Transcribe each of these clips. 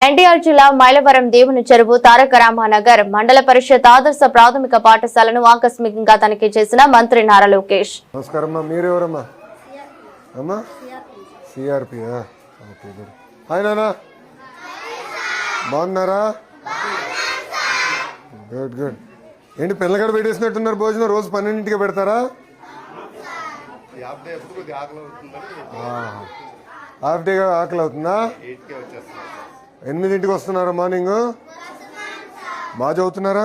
ఎన్టీఆర్ జిల్లా మైలవరం దేవుని చెరువు తారక రామానగర్ మండల పరిషత్ ఆదర్శ ప్రాథమిక పాఠశాలను ఆకస్మికంగా తనిఖీ చేసిన మంత్రి నారా లోకేష్. నమస్కారం. మీరెవరమ్మా? అమ్మా సిఆర్పి. Okay, good. హాయ్ నానా, బాగున్నారా? Good good. ఏంటి పిల్లగడ పెట్టేసినట్టున్నారు భోజనం? రోజు 12ంటికి పెడతారా? హాఫ్ డేగా ఆకలి అవుతుందా? 8ంటికి వస్తున్నారా మార్నింగ్? బాగా చదువుతున్నారా?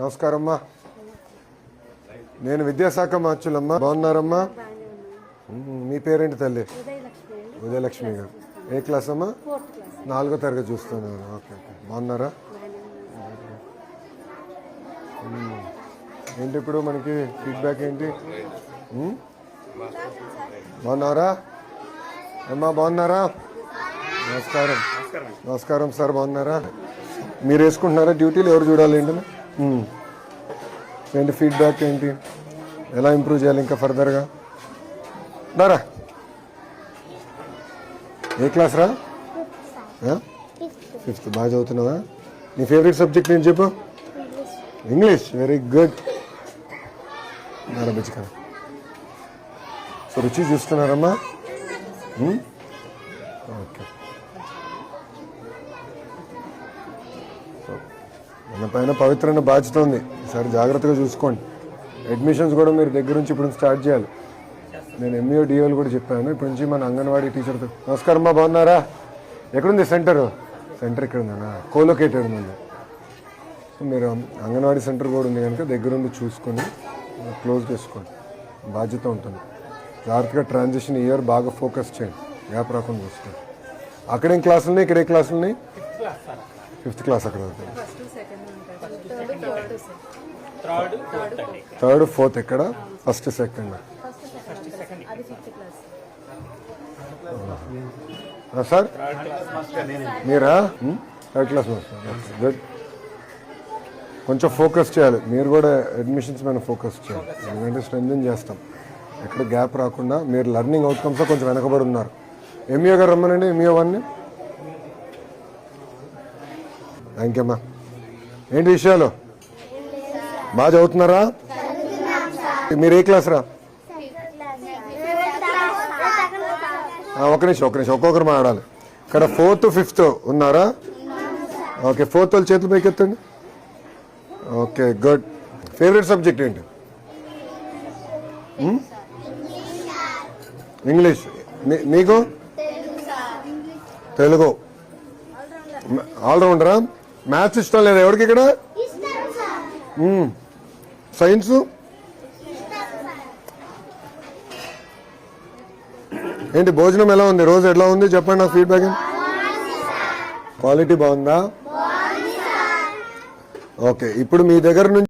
నమస్కారం అమ్మా, నేను విద్యాశాఖ మార్చులమ్మా. బాగున్నారమ్మా? మీ పేరేంటి తల్లి? ఉదయలక్ష్మి గారు. ఏ క్లాస్ అమ్మా? 4వ తరగతి చూస్తున్నాను. ఓకే ఓకే, బాగున్నారా? ఏంటి ఇప్పుడు మనకి ఫీడ్బ్యాక్ ఏంటి? బాగున్నారా అమ్మా? బాగున్నారా? నమస్కారం. నమస్కారం సార్, బాగున్నారా? మీరు వేసుకుంటున్నారా డ్యూటీలు? ఎవరు చూడాలి ఏంటని? ఏంటి ఫీడ్బ్యాక్ ఏంటి? ఎలా ఇంప్రూవ్ చేయాలి ఇంకా ఫర్దర్గా? దారా, ఏ క్లాస్ రా? 5th. బాగా చదువుతున్నావా? నీ ఫేవరెట్ సబ్జెక్ట్ నేను చెప్పు. ఇంగ్లీష్. Very good. బుచ్చిక. సో రుచి చూస్తున్నారమ్మా? ఓకే. మన పైన పవిత్రమైన బాధ్యత ఉంది. ఈసారి జాగ్రత్తగా చూసుకోండి. అడ్మిషన్స్ కూడా మీరు దగ్గర నుంచి ఇప్పుడు స్టార్ట్ చేయాలి. నేను ఎంఈఓ డిఓలు కూడా చెప్పాను. ఇప్పటి నుంచి మన అంగన్వాడీ టీచర్తో. నమస్కారం అమ్మా, బాగున్నారా? ఎక్కడుంది సెంటర్? సెంటర్ ఇక్కడ ఉందా? కోలొకేటెడ్ ఉంది. సో మీరు అంగన్వాడీ సెంటర్ కూడా ఉంది కనుక దగ్గరుండి చూసుకొని క్లోజ్ చేసుకోండి. బాధ్యత ఉంటుంది. జాగ్రత్తగా ట్రాన్సిషన్ ఇయర్ బాగా ఫోకస్ చేయండి, గ్యాప్ రాకుండా చూసుకోండి. అక్కడేం క్లాసులు ఉన్నాయి? ఇక్కడ ఏ క్లాసులు ఉన్నాయి? 5th క్లాస్ అక్కడ. 3rd, 4th ఎక్కడ? 1st, 2nd. సార్ మీరా? 3rd class master. గుడ్. కొంచెం ఫోకస్ చేయాలి. మీరు కూడా అడ్మిషన్స్ మీద ఫోకస్ చేయాలి. ఎందుకంటే స్ట్రెంథెన్ చేస్తాం. ఎక్కడ గ్యాప్ రాకుండా. మీరు లెర్నింగ్ అవుట్కమ్స్లో కొంచెం వెనకబడి ఉన్నారు. ఎంఈఓ గారు రమ్మనండి. ఎంఈఓ 1ని. థ్యాంక్ యూ అమ్మా. ఏంటి విషయాలు? బాగా చదువుతున్నారా? మీరు ఏ క్లాస్ రా? ఒక నిమిషం ఒక్కొక్కరు మాట్లాడాలి. ఇక్కడ 4th, 5th ఉన్నారా? ఓకే, 4th వాళ్ళు చేతులు పైకి ఎత్తండి. Okay, good. ఫేవరెట్ సబ్జెక్ట్ ఏంటి? ఇంగ్లీష్. మీకు? తెలుగు. ఆల్రౌండరా? మ్యాథ్స్ ఇష్టం లేదా ఎవరికి ఇక్కడ? సైన్స్? ఏంటి భోజనం ఎలా ఉంది? రోజు ఎలా ఉంది చెప్పండి నాకు ఫీడ్బ్యాక్. క్వాలిటీ బాగుందా? ఓకే, ఇప్పుడు మీ దగ్గర నుంచి